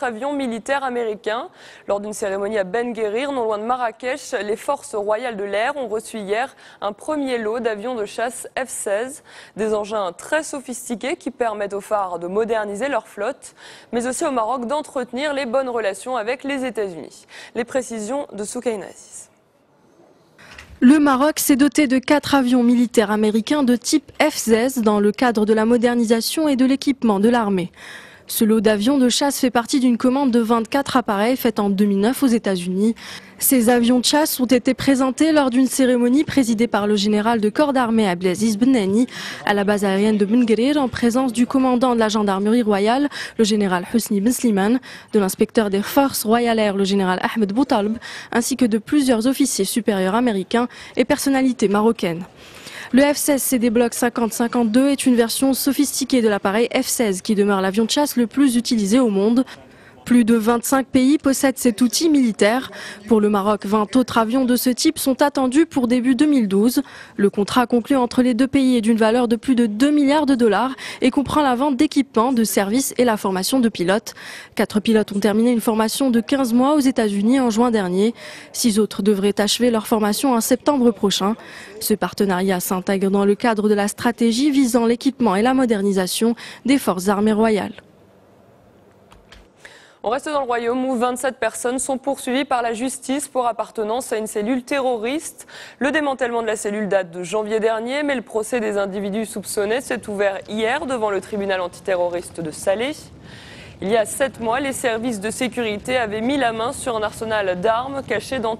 4 avions militaires américains. Lors d'une cérémonie à Ben Guerir, non loin de Marrakech, les forces royales de l'air ont reçu hier un premier lot d'avions de chasse F-16, des engins très sophistiqués qui permettent aux phares de moderniser leur flotte, mais aussi au Maroc d'entretenir les bonnes relations avec les États-Unis. Les précisions de Soukaina Aziz. Le Maroc s'est doté de 4 avions militaires américains de type F-16 dans le cadre de la modernisation et de l'équipement de l'armée. Ce lot d'avions de chasse fait partie d'une commande de 24 appareils faite en 2009 aux États-Unis. Ces avions de chasse ont été présentés lors d'une cérémonie présidée par le général de corps d'armée Abdelaziz Benani à la base aérienne de Ben Guerir en présence du commandant de la gendarmerie royale, le général Husni Ben Slimane, de l'inspecteur des forces royales air, le général Ahmed Boutalb, ainsi que de plusieurs officiers supérieurs américains et personnalités marocaines. Le F-16 CD Block 50-52 est une version sophistiquée de l'appareil F-16 qui demeure l'avion de chasse le plus utilisé au monde. Plus de 25 pays possèdent cet outil militaire. Pour le Maroc, 20 autres avions de ce type sont attendus pour début 2012. Le contrat conclu entre les deux pays est d'une valeur de plus de 2 milliards de dollars et comprend la vente d'équipements, de services et la formation de pilotes. 4 pilotes ont terminé une formation de 15 mois aux États-Unis en juin dernier. 6 autres devraient achever leur formation en septembre prochain. Ce partenariat s'intègre dans le cadre de la stratégie visant l'équipement et la modernisation des forces armées royales. On reste dans le Royaume où 27 personnes sont poursuivies par la justice pour appartenance à une cellule terroriste. Le démantèlement de la cellule date de janvier dernier, mais le procès des individus soupçonnés s'est ouvert hier devant le tribunal antiterroriste de Salé. Il y a 7 mois, les services de sécurité avaient mis la main sur un arsenal d'armes caché dans